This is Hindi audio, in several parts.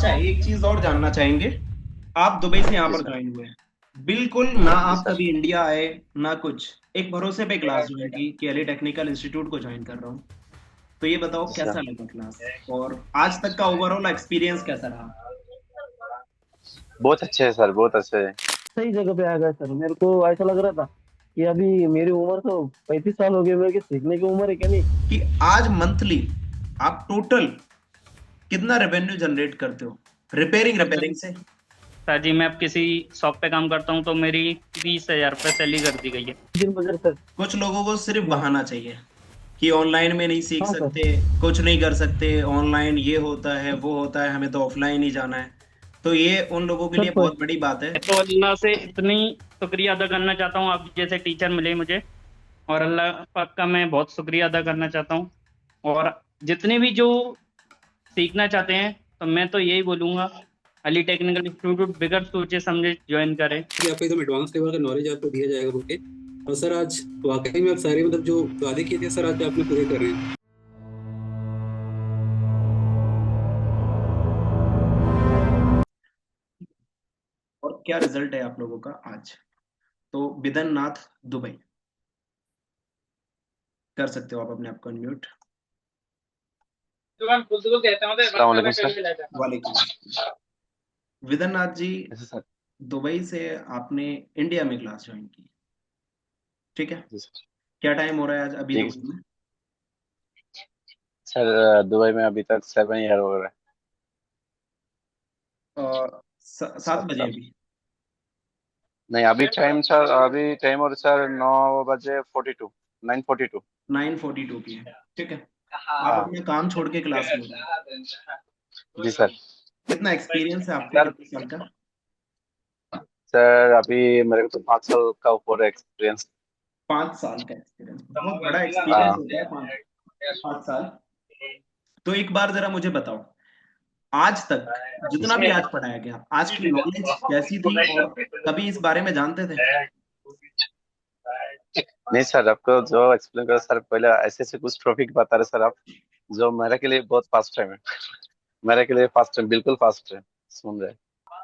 अच्छा, एक चीज और जानना चाहेंगे। आप दुबई से यहाँ जी पर सर। ज्वाइन हुए हैं, बिल्कुल ना जी आप सर। कभी इंडिया आए ना कुछ, एक भरोसे पे क्लास ज्वाइन की कि अली टेक्निकल इंस्टीट्यूट को ज्वाइन कर रहा हूँ। तो ये बताओ जी सर। कैसा लगा क्लास, और आज तक का ओवरऑल एक्सपीरियंस कैसा रहा। बहुत अच्छे है सर, बहुत अच्छे है। सही जगह पे आ गए सर। मेरे को ऐसा लग रहा था कि अभी मेरी उम्र तो 35 साल हो गई, मेरे की सीखने की उम्र है क्या नहीं। कि आज मंथली आप टोटल कितना रेवेन्यू जनरेट करते हो रिपेयरिंग रिपेयरिंग से। सर जी, मैं अब किसी शॉप पे काम करता हूँ तो मेरी 20,000 रुपये सैलरी कर दी गई है। दिन बजर सर। कुछ लोगों को सिर्फ हाँ। बहाना चाहिए कि ऑनलाइन में नहीं सीख हाँ सर। सकते, कुछ नहीं कर सकते, ऑनलाइन ये होता है वो होता है, हमें तो ऑफलाइन ही जाना है। तो ये उन लोगों के सर लिए पर बहुत बड़ी बात है। मैं तो अल्लाह से इतनी शुक्रिया अदा करना चाहता हूँ, आप जैसे टीचर मिले मुझे। और अल्लाह पाक का मैं बहुत शुक्रिया अदा करना चाहता हूँ। और जितने भी जो सीखना चाहते हैं तो मैं तो यही बोलूँगा, अली टेक्निकल इंस्टीट्यूट बिगड़ सोचे समझे ज्वाइन करें। कि आपको एकदम एडवांस लेवल का नॉलेज आपको दिया जाएगा बोल के। और सर आज वाकई में आप सारे मतलब जो वादे किए थे सर आज आपने पूरे कर रहे हैं। और क्या रिजल्ट है आप लोगों का आज। तो बिदन नाथ दुबई, कर सकते हो आप अपने आप को अनम्यूट। अस्सलाम वालेकुम सर। वालेकुम। विदन नाथ जी, ऐसे सर। दुबई से आपने इंडिया में क्लास ज्वाइन की, ठीक है। जी सर। क्या टाइम हो रहा है आज अभी ठीक दुबई है में। सर, दुबई में अभी तक 7 ईयर हो रहा है। 7 बजे 7 साल। अभी। नहीं, अभी टाइम और सर 9 बजे 42, 9:42। 9:42 PM, ठीक है। आप हाँ। अपना काम छोड़ के क्लास में हो रहे हैं। जी सर। कितना एक्सपीरियंस है आपको, सर कितने साल का। सर अभी मेरे को तो 5 साल का ऊपर एक्सपीरियंस। 5 साल का एक्सपीरियंस बहुत बड़ा एक्सपीरियंस हाँ। होता है, 5 5 साल। तो एक बार जरा मुझे बताओ, आज तक जितना भी आज पढ़ाया गया, आज की नॉलेज कैसी थी, और कभी इस बारे में जानते थे। नहीं सर, आपको जो एक्सप्लेन करो सर, पहले ऐसे ऐसे कुछ टॉपिक बता रहे सर आप, जो मेरे के लिए बहुत फास्ट टाइम है। मेरे के लिए फास्ट टाइम, बिल्कुल फास्ट है। सुन रहे।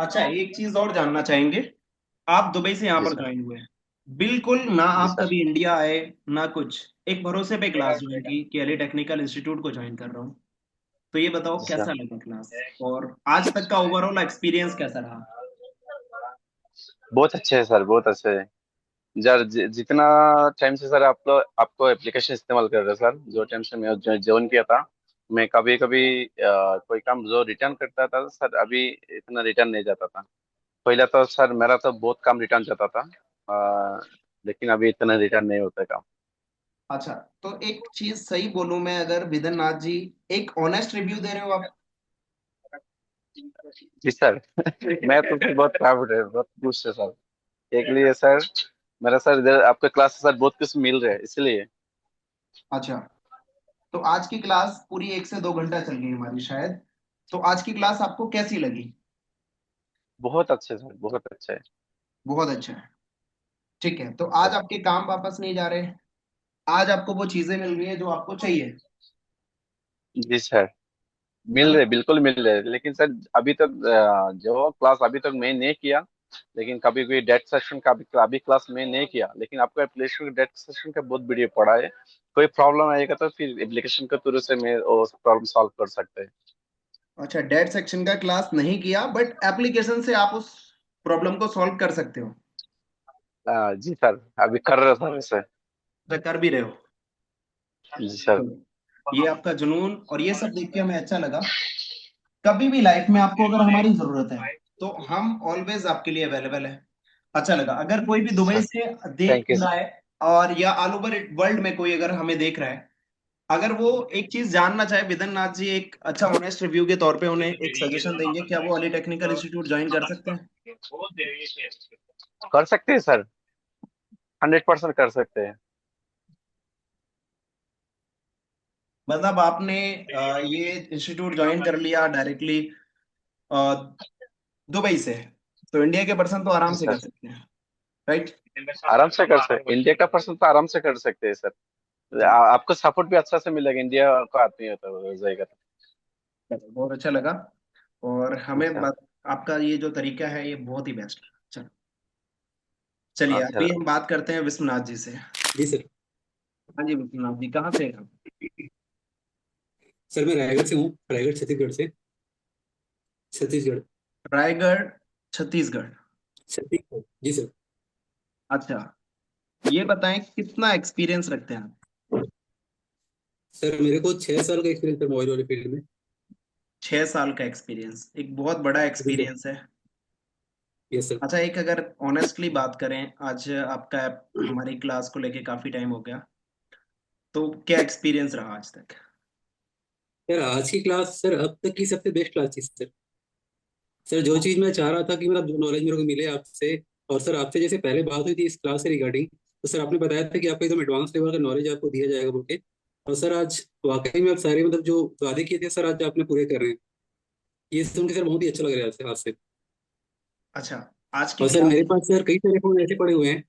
अच्छा, एक चीज और जानना चाहेंगे। आप दुबई से यहाँ जी पर सर। ज्वाइन हुए हैं, बिल्कुल ना जी आप सर। कभी इंडिया आए ना कुछ, एक भरोसे पे क्लास ज्वाइन की कि अली टेक्निकल इंस्टीट्यूट को ज्वाइन कर रहा हूँ। तो ये बताओ जी सर। कैसा लगा क्लास, और आज तक का ओवरऑल एक्सपीरियंस कैसा रहा। बहुत अच्छे है सर, बहुत अच्छे है। सर जितना टाइम से सर आप लोग आपको एप्लीकेशन इस्तेमाल कर रहे हैं सर, जो टाइम से मैं ज्वाइन किया था, मैं कभी कभी कोई काम जो रिटर्न करता था सर, अभी इतना रिटर्न नहीं जाता था। पहले तो सर मेरा तो बहुत काम रिटर्न जाता था। अ, लेकिन अभी इतना रिटर्न नहीं होता काम। अच्छा, तो एक चीज सही बोलूं मैं, अगर विदन नाथ जी, एक ऑनेस्ट रिव्यू दे रहे हो आप। जी सर। मैं तो फिर बहुत प्राउड है, बहुत खुश है सर। एक लिए सर, मेरा सर इधर आपके क्लास से सर बहुत कुछ मिल रहा है इसलिए। अच्छा, तो आज की क्लास पूरी 1 से 2 घंटा चल गई हमारी शायद। तो आज की क्लास आपको कैसी लगी। बहुत अच्छे सर, बहुत अच्छे है। बहुत अच्छा है, ठीक है। तो आज सर। आपके काम वापस नहीं जा रहे, आज आपको वो चीजें मिल रही है जो आपको चाहिए। जी सर। मिल मतलब रहे, बिल्कुल मिल रहे, लेकिन सर अभी तक जो क्लास अभी तक मैं नहीं किया। लेकिन कभी कोई डेट सेशन का अभी क्लास मैं नहीं किया, लेकिन आपको एप्लीकेशन डेट सेशन का बहुत वीडियो पढ़ा है। कोई प्रॉब्लम आएगा तो फिर एप्लीकेशन के थ्रू से मैं वो प्रॉब्लम सॉल्व कर सकते हैं। अच्छा, डेट सेक्शन का क्लास नहीं किया, बट एप्लीकेशन से आप उस प्रॉब्लम को सॉल्व कर सकते हो। जी सर, अभी कर रहे सर इसे। तो कर भी रहे हो। जी सर। ये आपका जुनून और ये सब देख के हमें अच्छा लगा। कभी भी लाइफ में आपको अगर हमारी जरूरत है तो हम ऑलवेज आपके लिए अवेलेबल है। अच्छा लगा, अगर कोई भी जी दुबई सर। से देख थैंक यू रहा सर। है, और या ऑल ओवर वर्ल्ड में कोई अगर हमें देख रहा है, अगर वो एक चीज जानना चाहे, विदन नाथ जी एक अच्छा ऑनेस्ट रिव्यू के तौर पे उन्हें एक सजेशन देंगे, क्या वो अली टेक्निकल इंस्टीट्यूट ज्वाइन कर सकते हैं। कर सकते हैं सर, 100% कर सकते हैं। मतलब आपने ये इंस्टीट्यूट ज्वाइन कर लिया डायरेक्टली दुबई से, तो इंडिया के पर्सन तो आराम जी से कर सर। सकते हैं, राइट। आराम से कर सकते, इंडिया का पर्सन तो आराम से कर सकते हैं सर। आपको सपोर्ट भी अच्छा से मिलेगा, इंडिया का आदमी होता है जाएगा तो। बहुत अच्छा लगा। और हमें अच्छा आपका ये जो तरीका है ये बहुत ही बेस्ट है। चलो, चलिए अच्छा। अभी हम बात करते हैं विश्वनाथ जी से। जी सर। हाँ जी विश्वनाथ जी, कहाँ से हैं आप? सर मैं रायगढ़ से हूँ, रायगढ़ छत्तीसगढ़ से। छत्तीसगढ़। रायगढ़ छत्तीसगढ़। छत्तीसगढ़ जी सर। अच्छा, ये बताएं कितना एक्सपीरियंस रखते हैं आप? सर मेरे को 6 साल का एक्सपीरियंस है मोबाइल वाले फील्ड में। 6 साल का एक्सपीरियंस एक बहुत बड़ा जी सर। एक्सपीरियंस है। Yes sir. अच्छा, एक अगर ऑनेस्टली बात करें, आज आपका हमारी क्लास को लेके काफी टाइम हो गया, तो क्या एक्सपीरियंस रहा आज तक? सर आज की क्लास सर अब तक की सबसे बेस्ट क्लास थी सर। सर जो चीज मैं चाह रहा था कि मतलब जो नॉलेज मेरे को मिले आपसे, और सर आपसे जैसे पहले बात हुई थी इस क्लास से रिगार्डिंग, तो सर आपने बताया था कि आपको एकदम एडवांस लेवल का नॉलेज आपको दिया जाएगा बोल के। और सर आज वाकई में आप सारे मतलब जो वादे किए थे सर आज आपने पूरे कर रहे हैं। ये सुन के सर बहुत ही अच्छा लग रहा है आज से। अच्छा, आज की और सर मेरे क्लास। पास सर कई सारे फोन ऐसे पड़े हुए हैं।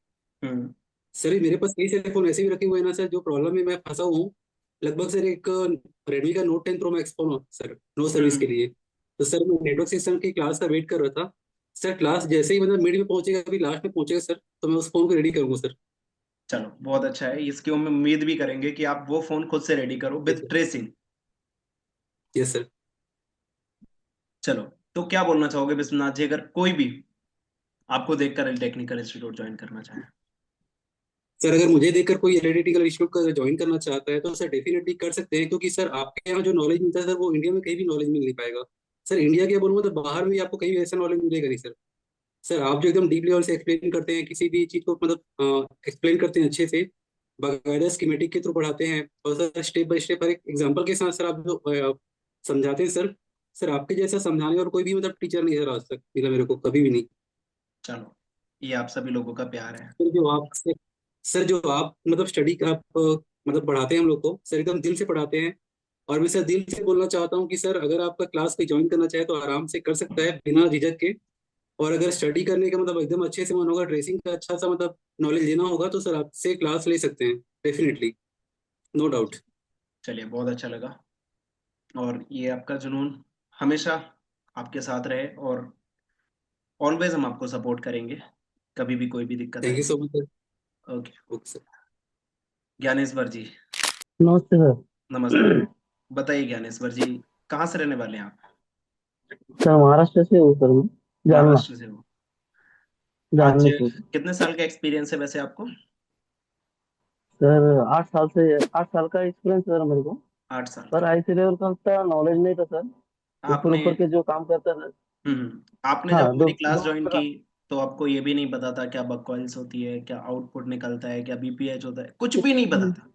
हम्म। सर ये मेरे पास कई सारे फोन ऐसे भी रखे हुए हैं ना सर, जो प्रॉब्लम में मैं फंसा हुआ हूँ। लगभग सर एक रेडमी का नोट 10 प्रो मैक्स फोन हो सर, नो सर्विस के हम्म। लिए। तो सर मैं नेटवर्क सिस्टम की क्लास का वेट कर रहा था। सर क्लास जैसे ही मतलब मिड में पहुंचेगा, अभी लास्ट में पहुंचेगा सर, तो मैं उस फोन को रेडी करूंगा सर। चलो बहुत अच्छा है, इसकी हम उम्मीद भी करेंगे कि आप वो फोन खुद से रेडी करो yes with sir. Tracing. Yes sir. चलो, तो क्या बोलना चाहोगे विश्वनाथ जी, अगर कोई भी आपको देखकर टेक्निकल इंस्टीट्यूट ज्वाइन करना चाहे? सर अगर मुझे देखकर कोई एनालिटिकल इंस्टीट्यूट का ज्वाइन करना चाहता है तो सर डेफिनेटली कर सकते हैं, क्योंकि सर आपके यहाँ जो नॉलेज मिलता है सर वो इंडिया में कहीं भी नॉलेज मिल नहीं पाएगा। सर इंडिया के बोलूंगा तो बाहर में भी आपको कहीं ऐसा नॉलेज मिलेगा नहीं सर। सर आप जो एकदम डीप लेवल से एक्सप्लेन करते हैं किसी भी चीज को, मतलब एक्सप्लेन करते हैं अच्छे से, बाकायदा स्कीमेटिक के थ्रू पढ़ाते हैं, और सर स्टेप बाय स्टेप हर एक एग्जांपल के साथ सर आप जो समझाते हैं सर। सर आपके जैसा समझाने और कोई भी मतलब टीचर नहीं सर आज तक मिला मेरे को, कभी भी नहीं। चलो, ये आप सभी लोगों का प्यार है। सर जो आप मतलब स्टडी का आप मतलब पढ़ाते हैं हम लोग को सर, एकदम दिल से पढ़ाते हैं। और मैं सर दिल से बोलना चाहता हूँ कि सर अगर आपका क्लास कोई ज्वाइन करना चाहे तो आराम से कर सकता है बिना झिझक के। और अगर स्टडी करने का मतलब एकदम अच्छे से मन होगा, ड्रेसिंग का अच्छा सा मतलब नॉलेज लेना होगा, तो सर आपसे क्लास ले सकते हैं डेफिनेटली, नो डाउट। चलिए, बहुत अच्छा लगा। और ये आपका जुनून हमेशा आपके साथ रहे, और ऑलवेज हम आपको सपोर्ट करेंगे, कभी भी कोई भी दिक्कत थैंक आए। You so much sir. Okay. Okay sir. Gyaneshwar ji, नमस्ते सर। नमस्ते। बताइए ज्ञानेश्वर जी, कहाँ से रहने वाले हैं आप? सर महाराष्ट्र से हूँ सर मैं। जालना। महाराष्ट्र से हो? आज जालने से। कितने साल का एक्सपीरियंस है वैसे आपको? सर 8 साल से 8 साल का एक्सपीरियंस सर मेरे को। 8 साल पर का। आईसी लेवल का उतना नॉलेज नहीं था सर। ऊपर आपने ऊपर के जो काम करता था। आपने जब हाँ, हमारी दो क्लास दो ज्वाइन की, तरह। तो आपको ये भी नहीं पता था क्या बक कॉइल्स होती है, क्या आउटपुट निकलता है, क्या बीपीएच होता है, कुछ भी नहीं पता था।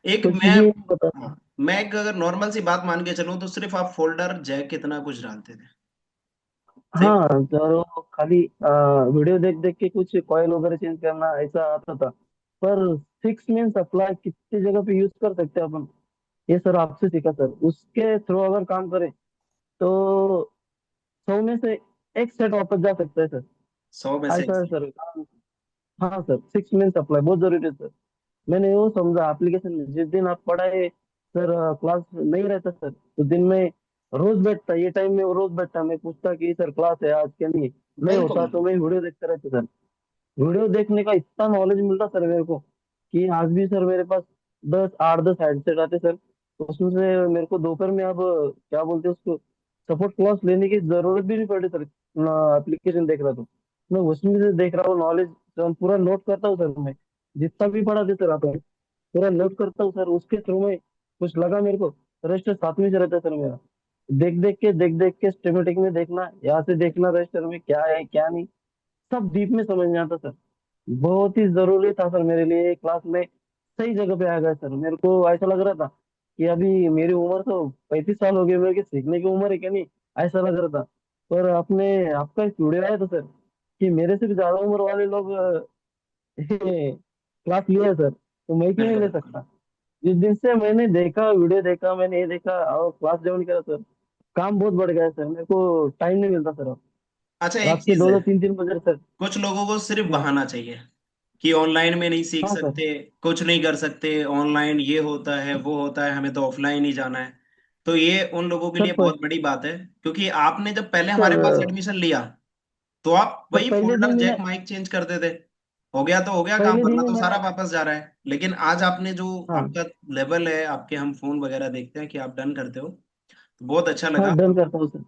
एक कुछ मैं भी नहीं पता था। हाँ, मैं एक अगर नॉर्मल सी बात मान के चलूं तो सिर्फ आप फोल्डर जैक कितना कुछ डालते थे। सही हाँ सर, वो खाली वीडियो देख देख के कुछ कॉइल वगैरह चेंज करना ऐसा आता था। पर 6 मीन्स अप्लाई कितनी जगह पे यूज कर सकते हैं अपन, ये सर आपसे सीखा सर। उसके थ्रू अगर काम करें तो 100 में से एक सेट वापस जा सकता है सर। 100 में से ऐसा है सर काम। हाँ सर, 6 मीन्स अप्लाई बहुत जरूरी है सर। मैंने वो समझा एप्लीकेशन में, जिस दिन आप पढ़ाए सर, क्लास नहीं रहता सर, तो दिन में रोज बैठता, ये टाइम में वो रोज बैठता, मैं पूछता कि सर क्लास है आज क्या नहीं बिल्कुल। होता, तो मैं वीडियो देखता रहता सर। वीडियो देखने का इतना नॉलेज मिलता सर मेरे को कि आज भी सर मेरे पास 10 8 10 हेडसेट आते सर। तो उसमें से मेरे को दोपहर में अब क्या बोलते हैं उसको, सपोर्ट क्लास लेने की जरूरत भी नहीं पड़ी सर। एप्लीकेशन देख रहा तो मैं उसमें से देख रहा हूँ नॉलेज, पूरा नोट करता हूँ सर मैं। जितना भी पढ़ा दे सर आप, पूरा नोट करता हूँ सर, उसके थ्रू में कुछ लगा मेरे को, रजिस्टर साथ में से रहता है सर मेरा। देख देख के सिस्टमेटिक में देखना, यहाँ से देखना रजिस्टर में क्या है क्या नहीं, सब डीप में समझ में आता सर। बहुत ही जरूरी था सर मेरे लिए क्लास में। सही जगह पे आ गया सर, मेरे को ऐसा लग रहा था कि अभी मेरी उम्र तो 35 साल हो गई, मेरे की सीखने की उम्र है क्या नहीं, ऐसा लग रहा था। पर आपने आपका एक वीडियो आया था सर कि मेरे से भी ज्यादा उम्र वाले लोग क्लास लिया है सर, तो मैं क्यों नहीं बिल्कुल ले बिल्कुल। सकता। जिस दिन से मैंने देखा, वीडियो देखा, मैंने ये देखा और क्लास ज्वाइन करा सर, काम बहुत बढ़ गया है सर। मेरे को टाइम नहीं मिलता सर अब। अच्छा, एक रात के चीज दो है, दो तीन तीन बजे सर। कुछ लोगों को सिर्फ हाँ। बहाना चाहिए कि ऑनलाइन में नहीं सीख हाँ सर। सकते, कुछ नहीं कर सकते, ऑनलाइन ये होता है वो होता है, हमें तो ऑफलाइन ही जाना है। तो ये उन लोगों के सर लिए बहुत बड़ी बात है, क्योंकि आपने जब पहले हमारे पास सर एडमिशन लिया तो आप सर वही पहले फोल्डर दिन जैक मैंने माइक चेंज करते थे, हो गया तो हो गया काम, पहले दिन वरना ही तो सारा मैंने वापस जा रहा है। लेकिन आज आपने जो हाँ आपका लेवल है, आपके हम फोन वगैरह देखते हैं कि आप डन करते हो, तो बहुत अच्छा हाँ लगा। डन करता हूँ सर।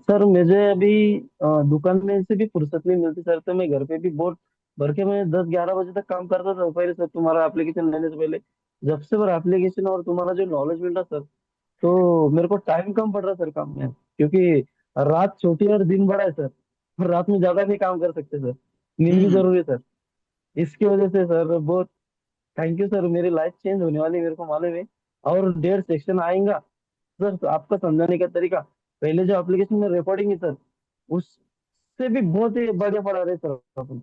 सर मुझे अभी दुकान में से भी फुर्सत नहीं मिलती सर, तो मैं घर पे भी बहुत भर के मैं 10-11 बजे तक काम करता था पहले सर, तुम्हारा एप्लीकेशन लेने से पहले। जब से मेरा एप्लीकेशन और तुम्हारा जो नॉलेज मिल रहा सर, तो मेरे को टाइम कम पड़ रहा सर काम में, क्योंकि रात छोटी है और दिन बड़ा है सर, और रात में ज्यादा भी काम कर सकते सर, नींद भी हम्म। जरूरी है सर। इसकी वजह से सर बहुत थैंक यू सर, मेरी लाइफ चेंज होने वाली है, मेरे को मालूम है। और 1.5 सेक्शन आएगा सर, तो आपका समझाने का तरीका, पहले जो एप्लीकेशन में रिकॉर्डिंग है सर, उससे भी बहुत ही बढ़िया पढ़ा रहे सर अपन।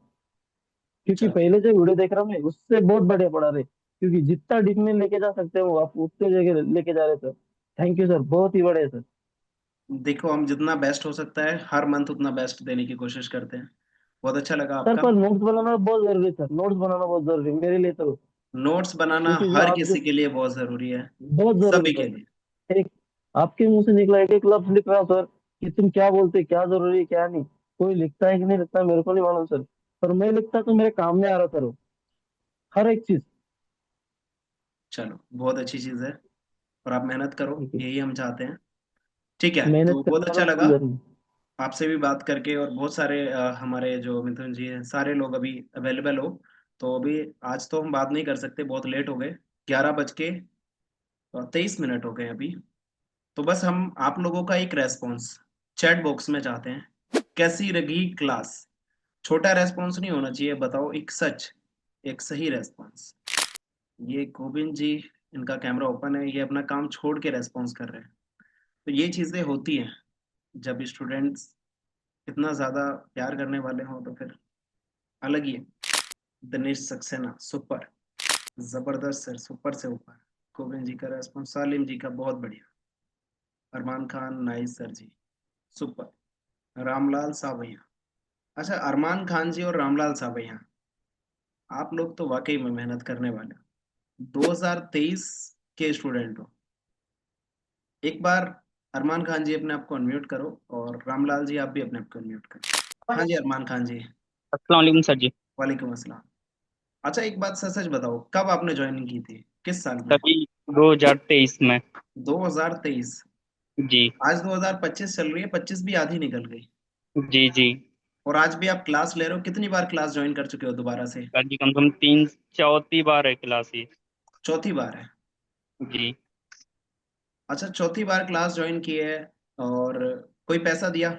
क्योंकि चलो, पहले जो वीडियो देख रहा हूँ मैं, उससे बहुत बढ़िया पढ़ा रहे, क्योंकि जितना डीप में लेके जा सकते हो आप उतने जगह लेके जा रहे सर। थैंक यू सर, बहुत ही बढ़िया सर। देखो हम जितना बेस्ट हो सकता है हर मंथ उतना बेस्ट देने की कोशिश करते हैं। बहुत अच्छा लगा सर आपका। पर नोट्स बनाना बहुत जरूरी है सर, नोट्स बनाना बहुत जरूरी है मेरे लिए तो। नोट्स बनाना क्योंकि जो हर आप जो किसी के लिए बहुत जरूरी है, बहुत जरूरी सभी है के सर। लिए। एक आपके मुंह से निकला एक एक लफ्ज लिख रहा हूँ सर, कि तुम क्या बोलते क्या जरूरी है क्या नहीं। कोई लिखता है कि नहीं लिखता मेरे को नहीं मालूम सर, पर मैं लिखता तो मेरे काम में आ रहा सर वो, हर एक चीज। चलो, बहुत अच्छी चीज है, और आप मेहनत करो, ठीक है, यही हम चाहते हैं। ठीक है, मेहनत तो बहुत करने वाला अच्छा लगा फल जरूर। आपसे भी बात करके, और बहुत सारे हमारे जो मिथुन जी हैं सारे लोग अभी अवेलेबल हो, तो अभी आज तो हम बात नहीं कर सकते, बहुत लेट हो गए, 11 बज के 23 मिनट हो गए अभी। तो बस हम आप लोगों का एक रेस्पॉन्स चैट बॉक्स में चाहते हैं, कैसी रही क्लास। छोटा रेस्पॉन्स नहीं होना चाहिए, बताओ एक सच, एक सही रेस्पॉन्स। ये गोविंद जी, इनका कैमरा ओपन है, ये अपना काम छोड़ के रेस्पॉन्स कर रहे हैं। तो ये चीजें होती हैं जब स्टूडेंट्स इतना ज्यादा प्यार करने वाले हों, तो फिर अलग ही है। दिनेश सक्सेना सुपर, जबरदस्त सर, सुपर से ऊपर। गोविंद जी का रेस्पॉन्स, सालिम जी का बहुत बढ़िया, अरमान खान नाइस सर जी, सुपर। रामलाल सावैया, अच्छा अरमान खान जी और रामलाल सावैया, आप लोग तो वाकई में मेहनत करने वाले हो, 2023 के स्टूडेंट हो। एक बार अरमान खान जी अपने आप को अनम्यूट करो, और रामलाल जी आप भी अपने आप को अनम्यूट करो। हाँ जी अरमान खान जी। अस्सलाम वालेकुम सर जी। वालेकुम अस्सलाम। अच्छा एक बात सच सच बताओ, कब आपने ज्वाइनिंग की थी, किस साल में? तभी 2023 में। 2023? जी आज 2025 चल रही है, 25 भी आधी निकल गई, जी जी। और आज भी आप क्लास ले रहे हो। कितनी बार क्लास ज्वाइन कर चुके हो दोबारा से? सर जी कम से कम तीन चौथी बार है क्लास ये। चौथी बार है? जी। अच्छा, चौथी बार क्लास ज्वाइन की है, और कोई पैसा दिया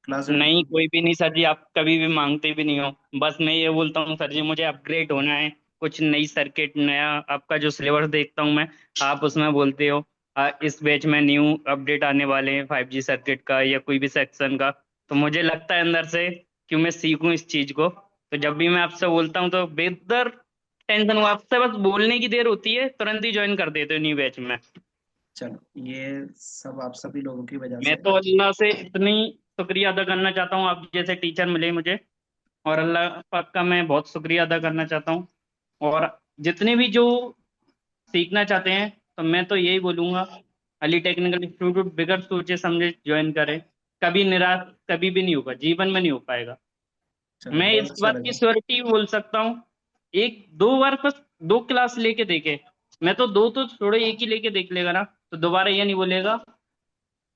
क्लास ज्वाइन नहीं करने के कोई भी नहीं सर जी, आप कभी भी मांगते भी नहीं हो। बस मैं ये बोलता हूँ सर जी मुझे अपग्रेड होना है, कुछ नई सर्किट नया आपका जो सिलेबस देखता हूँ मैं, आप उसमें बोलते हो इस बैच में न्यू अपडेट आने वाले हैं 5G सर्किट का या कोई भी सेक्शन का। तो मुझे लगता है अंदर से कि मैं सीखूं इस चीज को। तो जब भी मैं आपसे बोलता हूँ तो बेहतर टेंशन हो आपसे, बस बोलने की देर होती है तुरंत ही ज्वाइन कर देते हो न्यू बैच में। चलो, ये सब आप सभी लोगों की वजह मैं से। तो अल्लाह से इतनी शुक्रिया अदा करना चाहता हूँ, आप जैसे टीचर मिले मुझे, और अल्लाह पाक का मैं बहुत शुक्रिया अदा करना चाहता हूँ। और जितने भी जो सीखना चाहते हैं, तो मैं तो यही बोलूंगा, अली टेक्निकल इंस्टीट्यूट बिगड़ सोचे समझे ज्वाइन करें। कभी निराश कभी भी नहीं होगा, जीवन में नहीं हो पाएगा। चलो, मैं बहुत इस अच्छा बात की लगा। श्योरिटी बोल सकता हूँ। एक दो बार बस दो क्लास लेके देखे, मैं तो दो तो छोड़ो एक ही लेके देख लेगा ना, तो दोबारा ये नहीं बोलेगा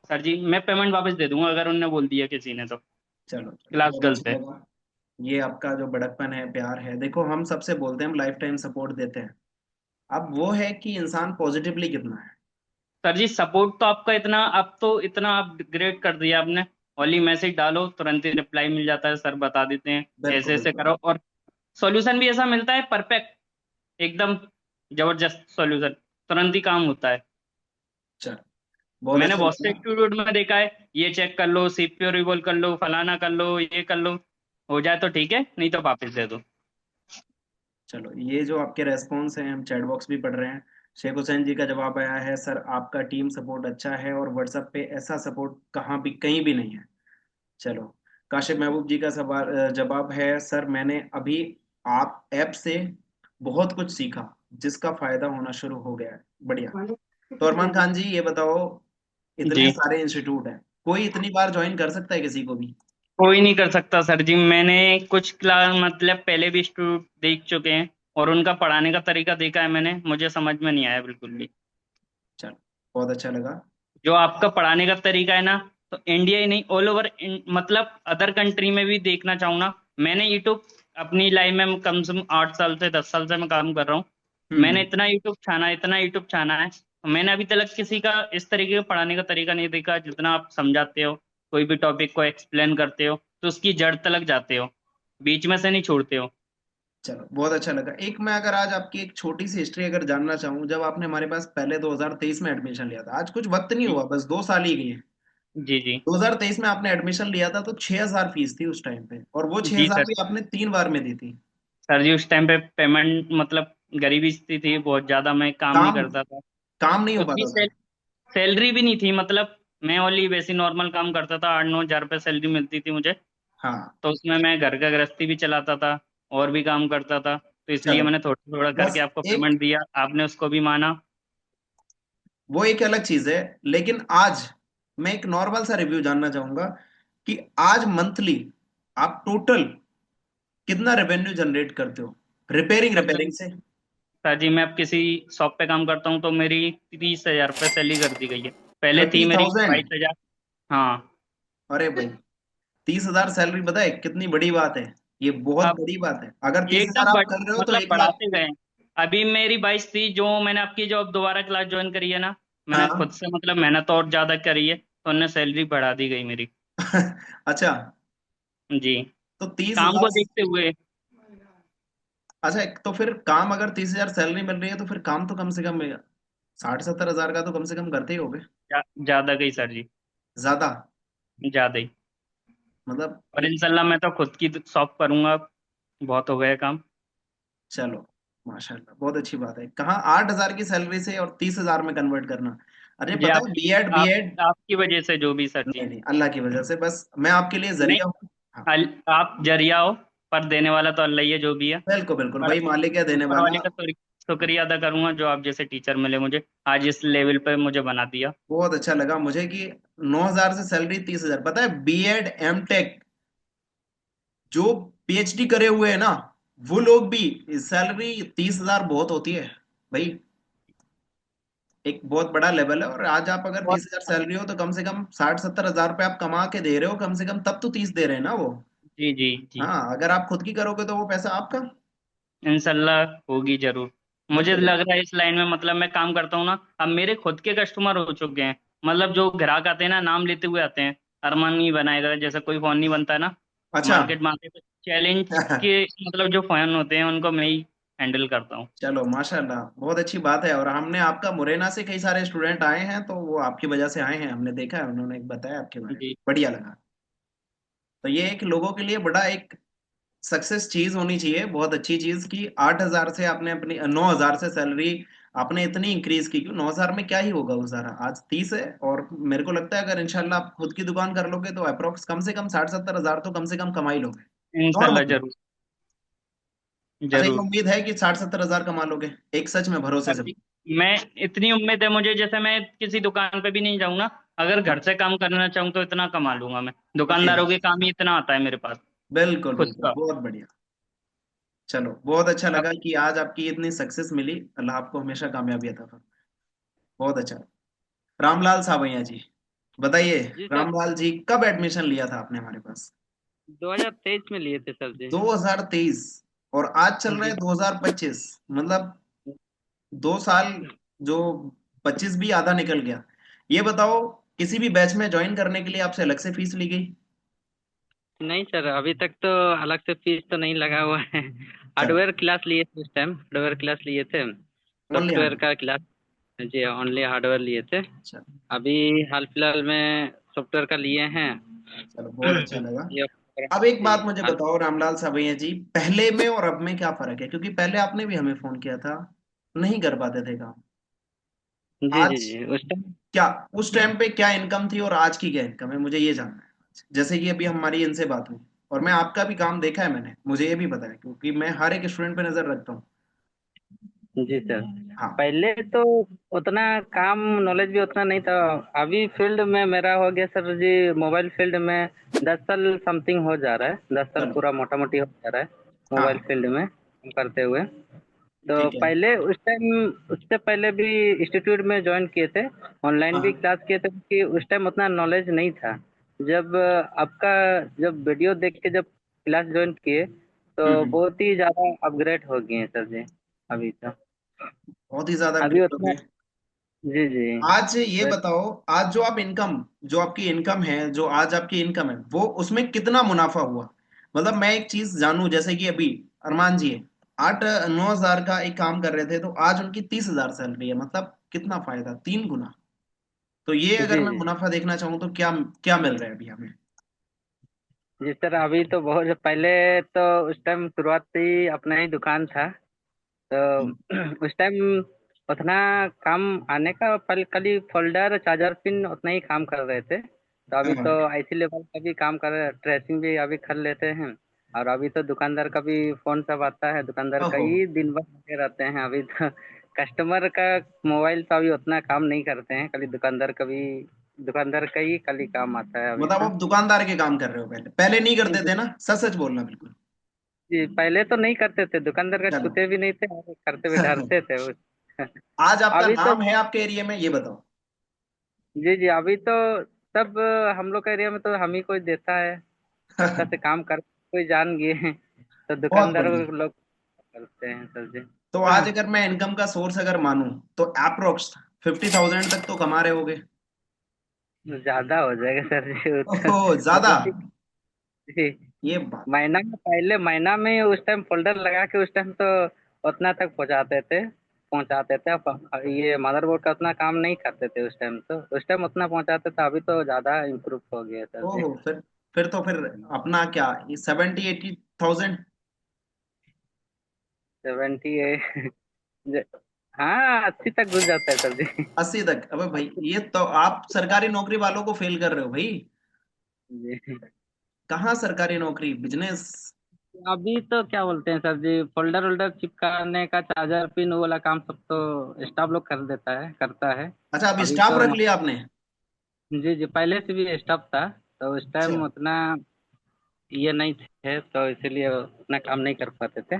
सर जी मैं पेमेंट वापस दे दूंगा अगर उनने बोल दिया किसी ने तो चलो चलो, क्लास बहुत गलत अच्छा है। लगा। ये आपका जो बड़कपन है, प्यार है, देखो हम सबसे बोलते हैं हम लाइफ टाइम सपोर्ट देते हैं। अब वो है कि इंसान पॉजिटिवली कितना है। सर जी सपोर्ट तो आपका इतना, अब तो इतना आप ग्रेड कर दिया आपने, ओनली मैसेज डालो तुरंत ही रिप्लाई मिल जाता है, सर बता देते हैं बिल्कुल ऐसे ऐसे बिल्कुल। करो, और सॉल्यूशन भी ऐसा मिलता है परफेक्ट, एकदम जबरदस्त सॉल्यूशन, तुरंत ही काम होता है। चलो, बहुत मैंने अच्छा बहुत से लगा। इंस्टीट्यूट में देखा है, ये चेक कर लो सीपीयू रिवॉल्व कर लो फलाना कर लो ये कर लो, हो जाए तो ठीक है नहीं तो वापस दे दो। चलो, ये जो आपके रेस्पॉन्स हैं, हम चैट बॉक्स भी पढ़ रहे हैं। शेख हुसैन जी का जवाब आया है, सर आपका टीम सपोर्ट अच्छा है, और व्हाट्सएप पे ऐसा सपोर्ट कहाँ भी कहीं भी नहीं है। चलो, काशिफ महबूब जी का सवाल जवाब है, सर मैंने अभी आप ऐप से बहुत कुछ सीखा, जिसका फायदा होना शुरू हो गया है। बढ़िया। तो अरमान खान जी ये बताओ, इतने जी, सारे इंस्टीट्यूट हैं, कोई इतनी बार ज्वाइन कर सकता है किसी को भी? कोई नहीं कर सकता सर जी। मैंने कुछ क्लास मतलब पहले भी स्टूडेंट देख चुके हैं और उनका पढ़ाने का तरीका देखा है मैंने, मुझे समझ में नहीं आया बिल्कुल भी। चलो, बहुत अच्छा लगा। जो आपका पढ़ाने का तरीका है ना, तो इंडिया ही नहीं, ऑल ओवर मतलब अदर कंट्री में भी देखना चाहूँ ना। मैंने यूट्यूब अपनी लाइफ में कम से कम 8 साल से 10 साल से मैं काम कर रहा हूँ। मैंने हम्म। इतना यूट्यूब छाना, इतना यूट्यूब छाना है, मैंने अभी तक किसी का इस तरीके का पढ़ाने का तरीका नहीं देखा। जितना आप समझाते हो, कोई भी टॉपिक को एक्सप्लेन करते हो, तो उसकी जड़ तक जाते हो, बीच में से नहीं छोड़ते हो। चलो, बहुत अच्छा लगा। एक मैं अगर आज आपकी एक छोटी सी हिस्ट्री अगर जानना चाहूँ, जब आपने हमारे पास पहले 2023 में एडमिशन लिया था, आज कुछ वक्त नहीं जी हुआ, बस 2 साल ही गए हैं। जी जी। 2023 में आपने एडमिशन लिया था तो 6,000 फीस थी उस टाइम पे, और वो जी 6,000 सर। भी आपने 3 बार में दी थी। सर जी उस टाइम पे पेमेंट मतलब गरीबी स्थिति थी बहुत ज्यादा, मैं काम नहीं काम करता था। काम नहीं हो उतनी पाता था। सैलरी भी नहीं थी, मतलब मैं ओनली वैसे नॉर्मल काम करता था, 8-9 हज़ार रुपये सैलरी मिलती थी मुझे। हाँ। तो उसमें मैं घर का गृहस्थी भी चलाता था और भी काम करता था, तो इसलिए चलो, मैंने थोड़ा थोड़ा करके बस आपको एक पेमेंट दिया, आपने उसको भी माना। वो एक अलग चीज है, लेकिन आज मैं एक नॉर्मल सा रिव्यू जानना चाहूंगा कि आज मंथली आप टोटल कितना रेवेन्यू जनरेट करते हो, रिपेयरिंग सर रिपेयरिंग से? सर जी, मैं अब किसी शॉप पे काम करता हूँ तो मेरी 30 हज़ार रुपये सैलरी कर दी गई है। पहले थी मेरी 30,000? 22 हज़ार। हाँ। अरे भाई, 30,000 सैलरी पता है कितनी बड़ी बात है? ये बहुत अब बड़ी बात है। अगर तीस एकदम हजार आप कर रहे हो तो मतलब 1 लाख। बढ़ाते गए। अभी मेरी 22 थी, जो मैंने आपकी जो अब दोबारा क्लास ज्वाइन करी है ना, मैंने खुद हाँ। से मतलब मेहनत और ज्यादा करी है, तो उन्हें सैलरी बढ़ा दी गई मेरी। अच्छा, जी। तो तीस काम को हजार देखते हुए। अच्छा, तो फिर काम अगर 30,000 सैलरी मिल रही है तो फिर काम तो कम से कम 60-70 हजार का तो कम से कम करते ही होगे। ज्यादा गई सर जी, ज्यादा? ज्यादा ही। मतलब और इंशाल्लाह मैं तो खुद की शॉप करूंगा, बहुत हो गया काम। चलो, माशाल्लाह, बहुत अच्छी बात है। कहाँ 8,000 की सैलरी से और 30,000 में कन्वर्ट करना? अरे ये पता है, आपकी बीएड आप बीएड आपकी वजह से जो भी सर नहीं जी। नहीं, अल्लाह की वजह से, बस मैं आपके लिए नहीं, जरिया हूँ। हाँ, आप जरिया हो, पर देने वाला तो अल्लाह ही है, जो भी है। बिल्कुल बिल्कुल, पर वही मालिक है देने ऊपर वाला। वाले का शुक्रिया अदा करूंगा, जो आप जैसे टीचर मिले मुझे, आज इस लेवल पे मुझे बना दिया। बहुत अच्छा लगा मुझे कि 9,000 से सैलरी 30,000। पता है, बीएड एमटेक जो पीएचडी करे हुए हैं ना, वो लोग भी सैलरी 30,000 बहुत होती है भाई। एक बहुत बड़ा लेवल है। और आज आप अगर और 30,000 सैलरी हो तो कम से कम 60-70 हजार रुपये आप कमा के दे रहे हो कम से कम, तब तो 30 दे रहे हैं ना वो। जी जी जी। हाँ, अगर आप खुद की करोगे तो वो पैसा आपका। इंशाल्लाह होगी जरूर। मुझे बिल्कुल। लग रहा है इस लाइन में, मतलब मैं काम करता हूँ ना, अब मेरे खुद के कस्टमर हो चुके हैं। मतलब जो ग्राहक आते हैं ना, नाम लेते हुए आते हैं, अरमान नहीं बनाएगा, जैसे कोई फोन नहीं बनता है ना अच्छा। मार्केट में आते, तो चैलेंज के मतलब जो फोन होते हैं उनको मैं ही हैंडल करता हूँ। चलो, माशाल्लाह, बहुत अच्छी बात है। और हमने आपका मुरैना से कई सारे स्टूडेंट आए हैं, तो वो आपकी वजह से आए हैं, हमने देखा है, उन्होंने बताया आपके बारे में, जी बढ़िया लगा। तो ये एक लोगों के लिए बड़ा एक सक्सेस चीज होनी चाहिए, बहुत अच्छी चीज की 8,000 से आपने अपनी 9,000 से सैलरी आपने इतनी इंक्रीज की। क्यों, 9,000 में क्या ही होगा वो सारा, आज 30 है। और मेरे को लगता है अगर इंशाल्लाह आप खुद की दुकान कर लोगे तो अप्रोक्स कम से कम 60-70 हजार तो कम से कम कमा ही लोगे। इंशाल्लाह नॉर्मल। जरूर। अच्छा, ये जरूर उम्मीद है कि 60-70 हजार कमा लोगे, एक सच में भरोसे सर से? जी, मैं इतनी उम्मीद है मुझे, जैसे मैं किसी दुकान पे भी नहीं जाऊंगा, अगर घर से काम करना चाहूँ तो इतना कमा लूंगा मैं। बढ़िया। दुकानदारों के काम ही इतना आता है मेरे पास बिल्कुल खुद बिल्कुल, का। बहुत बढ़िया। चलो, बहुत अच्छा अब लगा कि आज आपकी इतनी सक्सेस मिली। अल्लाह आपको हमेशा कामयाबी अता फरमाए। बहुत अच्छा। रामलाल सावैया जी, बताइए, जी सर। रामलाल जी कब एडमिशन लिया था आपने हमारे पास? 2023 में लिए थे सर जी। 2023, और आज चल रहा जी। है 2025, मतलब 2 साल, जो 25 भी आधा निकल गया। ये बताओ, किसी भी बैच में ज्वाइन करने के लिए आपसे अलग से फीस ली गई? नहीं सर, अभी तक तो अलग से फीस तो नहीं लगा हुआ है। चलो, हार्डवेयर क्लास लिए थे, उस टाइम हार्डवेयर क्लास लिए थे। Only software 100? का क्लास। जी, ओनली हार्डवेयर लिए थे। चलो। अभी हाल फिलहाल में सॉफ्टवेयर का लिए हैं। चलो, बहुत अच्छा लगा। ये अब एक जी बात मुझे हाल। बताओ रामलाल सावैया जी, पहले में और अब में क्या फर्क है? क्योंकि पहले आपने भी हमें फोन किया था, नहीं कर पाते थे काम। जी जी आज जी, उस टाइम। क्या, उस टाइम पे क्या इनकम थी और आज की क्या इनकम है, मुझे ये जानना है। जैसे कि अभी हमारी इनसे बात हुई, और मैं आपका भी काम देखा है मैंने, मुझे ये भी पता है क्योंकि मैं हर एक स्टूडेंट पे नजर रखता हूँ। जी सर। हाँ। पहले तो उतना काम नॉलेज भी उतना नहीं था। अभी फील्ड में मेरा हो गया सर जी, मोबाइल फील्ड में 10 साल समथिंग हो जा रहा है, 10 साल चलो। पूरा मोटा मोटी हो जा रहा है मोबाइल हाँ। फील्ड में काम करते हुए। तो ठीक है। पहले उस टाइम, उससे पहले भी इंस्टीट्यूट में ज्वाइन किए थे, ऑनलाइन भी हाँ। क्लास किए थे, कि उस टाइम उतना नॉलेज नहीं था। जब आपका जब वीडियो देख के जब क्लास ज्वाइन किए तो हम्म। बहुत ही ज़्यादा अपग्रेड हो गए हैं सर जी अभी तो। बहुत ही ज्यादा अभी ग्रेट हो उतना, गए। जी जी। आज ये तो बताओ, आज जो आप इनकम, जो आपकी इनकम है, जो आज आपकी इनकम है, वो उसमें कितना मुनाफा हुआ? मतलब मैं एक चीज जानूं, जैसे कि अभी अरमान जी है, 8-9 हजार का एक काम कर रहे थे, तो आज उनकी 30 हजार सैलरी है, मतलब कितना फायदा, 3 गुना। तो ये अगर जी मैं जी मुनाफा देखना चाहूँ तो क्या क्या मिल रहा है अभी हमें? जी सर, अभी तो बहुत पहले तो उस टाइम शुरुआत ही अपना ही दुकान था, तो हम्म। उस टाइम उतना काम आने का, पल खाली फोल्डर चार्जर पिन उतना ही काम कर रहे थे। तो अभी तो हाँ। आईसी लेवल का भी काम कर रहे, ट्रेसिंग भी अभी कर लेते हैं। और अभी तो दुकानदार का भी फोन सब आता है, दुकानदार का ओहो। ही दिन भर लगे रहते हैं अभी तो। कस्टमर का मोबाइल तो अभी उतना काम नहीं करते हैं, खाली दुकानदार का ही खाली काम आता है अभी मतलब तो। आप दुकानदार के काम कर रहे हो, पहले पहले नहीं करते थे ना? सच सच बोलना बिल्कुल। जी, पहले तो नहीं करते थे, दुकानदार का चलो। छूते भी नहीं थे और करते भी डरते थे उस। आज आपका अभी तो, नाम है आपके एरिया में, ये बताओ। जी जी, अभी तो सब हम लोग का एरिया में तो हम ही कोई देता है, अच्छा से काम कर कोई जान गए तो बहुत दुकानदार बढ़िया। लोग करते हैं सर जी। तो आज अगर मैं इनकम का सोर्स अगर मानूं, तो अप्रोक्स 50,000 तक तो कमा रहे होगे? ज्यादा हो जाएगा सर जी वो तो। ओहो, ज्यादा। बहुत ही, जी। ये बात। महीना में, पहले महीना में उस टाइम फोल्डर लगा के उस टाइम तो उतना तक पहुंचाते थे। अब ये मदरबोर्ड का उतना काम नहीं करते थे उस टाइम, तो उस टाइम उतना पहुंचाते थे, अभी तो ज्यादा इम्प्रूव हो गया सर जी। ओहो, फिर अपना क्या, ये 70-80,000? 70 हाँ, 80 तक घुस जाता है सर जी। 80 तक? अबे भाई, ये तो आप सरकारी नौकरी वालों को फेल कर रहे हो भाई। जी, कहाँ सरकारी नौकरी, बिजनेस। अभी तो क्या बोलते हैं सर जी, फोल्डर वोल्डर चिपकाने का चार्जर पिन वो वाला काम सब तो स्टाफ लोग करता है। अच्छा, अब अभी स्टाफ तो रख लिया आपने? जी जी, पहले से भी स्टाफ था, तो उस अच्छा। टाइम उतना ये नहीं थे, तो इसीलिए उतना काम नहीं कर पाते थे,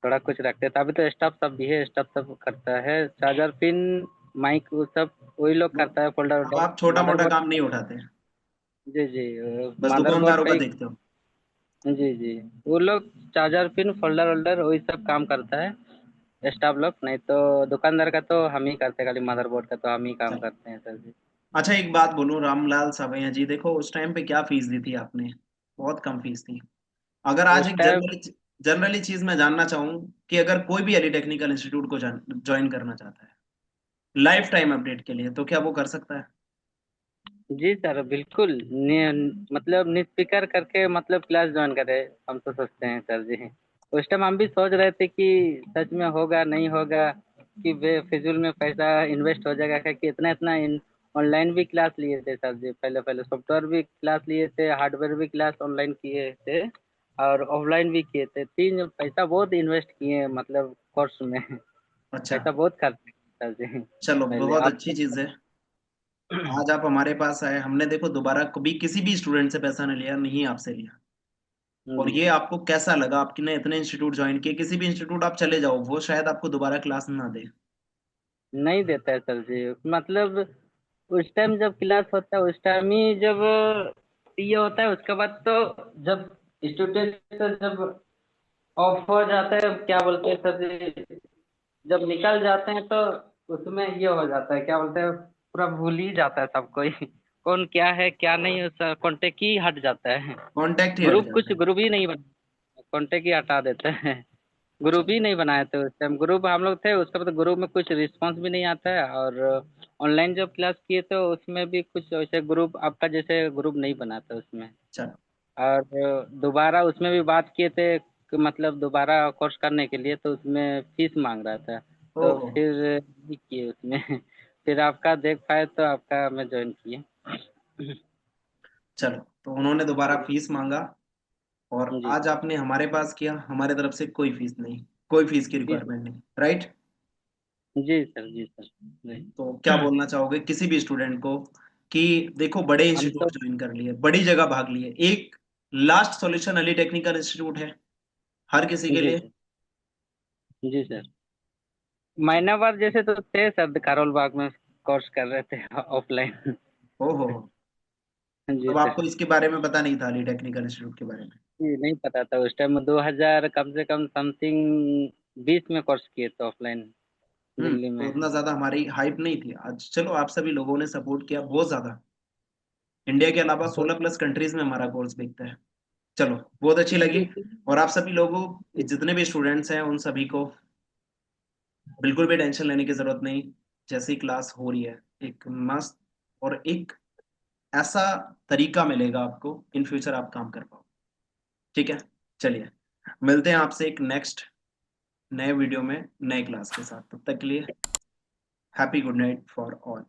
थोड़ा कुछ रखते थे। अभी तो स्टाफ सब भी है, स्टाफ सब करता है, चार्जर पिन माइक वो सब वही लोग करता है, फोल्डर अब वोल्डर आप छोटा मोटा मदरबोर्ड। काम नहीं उठाते, जी जी, बस मदरबोर्ड दुकानदारों का का ही। देखते हो? जी जी, वो लोग चार्जर पिन फोल्डर वोल्डर वही सब काम करता है स्टाफ लोग, नहीं तो दुकानदार का तो हम ही करते हैं, खाली मदरबोर्ड का तो हम ही काम चलो। करते हैं सर जी। अच्छा, एक बात बोलूं रामलाल सावैया जी, देखो उस टाइम पे क्या फीस दी थी आपने? बहुत कम फीस थी। अगर आज उस एक टाइम, जनरली चीज मैं जानना चाहूँ, कि अगर कोई भी एली टेक्निकल इंस्टीट्यूट को ज्वाइन करना चाहता है लाइफ टाइम अपडेट के लिए, तो क्या वो कर सकता है? जी सर बिल्कुल, मतलब निस्पीकर करके मतलब क्लास ज्वाइन करे, हम तो सोचते हैं सर जी। उस टाइम हम भी सोच रहे थे कि सच में होगा नहीं होगा, कि बेफिजूल में पैसा इन्वेस्ट हो जाएगा क्या, कि इतना इतना ऑनलाइन भी क्लास लिए थे सर जी, पहले पहले सॉफ्टवेयर भी क्लास लिए थे, हार्डवेयर भी क्लास ऑनलाइन किए थे, और ऑफलाइन भी किए थे, तीन पैसा बहुत इन्वेस्ट किए मतलब कोर्स में। अच्छा। पैसा बहुत खर्च किया सर जी चलो, पहले। बहुत अब अच्छी चीज है। आज आप हमारे पास आए, हमने देखो दोबारा कभी किसी भी स्टूडेंट से पैसा नहीं लिया, नहीं आपसे लिया। और जी, ये आपको कैसा लगा? आपने इतने इंस्टीट्यूट ज्वाइन किए, किसी भी इंस्टीट्यूट आप चले जाओ, वो शायद आपको दोबारा क्लास ना दे। नहीं देता है सर जी, मतलब उस टाइम जब क्लास होता है उस टाइम ही जब ये होता है, उसके बाद तो जब स्टूडेंट से जब ऑफ हो जाता है, क्या बोलते हैं सर जी, जब निकल जाते हैं तो उसमें ये हो जाता है, क्या बोलते हैं, पूरा भूल ही जाता है सब कोई, कौन क्या है क्या नहीं, उस कॉन्टेक्ट ही हट जाता है। कांटेक्ट ही हट ग्रुप, जाता कुछ है। ग्रुप ही नहीं बना, कॉन्टेक्ट ही हटा देते हैं। ग्रुप ही चलो। नहीं बनाए थे उस टाइम, ग्रुप हम लोग थे, उसके बाद ग्रुप में कुछ रिस्पांस भी नहीं आता है, और ऑनलाइन जब क्लास किए तो उसमें भी कुछ वैसे ग्रुप आपका जैसे ग्रुप नहीं बना था उसमें। चलो। और दोबारा उसमें भी बात किए थे कि मतलब दोबारा कोर्स करने के लिए, तो उसमें फीस मांग रहा था, तो ओहो। फिर नहीं किए उसमें। फिर आपका देख पाए तो आपका में ज्वाइन किए। चलो, तो उन्होंने दोबारा फीस मांगा, और जी आज आपने हमारे पास किया, हमारे तरफ से कोई फीस नहीं, कोई फीस की फीस, रिक्वायरमेंट नहीं, राइट? जी सर, जी सर, जी। तो क्या बोलना चाहोगे किसी भी स्टूडेंट को कि देखो बड़े हम तो इंस्टीट्यूट ज्वाइन कर लिए, बड़ी जगह भाग लिए, एक last solution Ali technical institute है हर किसी के जी लिए। सर, जी सर। महीना भर जैसे तो थे सर, कारोल बाग में कोर्स कर रहे थे ऑफलाइन। ओहो, जी तब सर। आपको इसके बारे में पता नहीं था अली टेक्निकल इंस्टीट्यूट के बारे में? जी, नहीं पता था उस टाइम। 2000 कम से कम समथिंग 20 में कोर्स किए थे ऑफलाइन, दिल्ली तो में। उतना ज्यादा हमारी हाइप नहीं थी। आज चलो आप सभी लोगों ने सपोर्ट किया बहुत ज्यादा। इंडिया के अलावा 16 प्लस कंट्रीज में हमारा कोर्स बिकता है। चलो बहुत अच्छी लगी। और आप सभी लोगों, जितने भी स्टूडेंट्स हैं उन सभी को बिल्कुल भी टेंशन लेने की जरूरत नहीं। जैसी क्लास हो रही है, एक मस्त और एक ऐसा तरीका मिलेगा आपको, इन फ्यूचर आप काम कर पाओ। ठीक है, चलिए मिलते हैं आपसे एक नेक्स्ट नए वीडियो में नए क्लास के साथ। तब तक के लिए happy good night for all.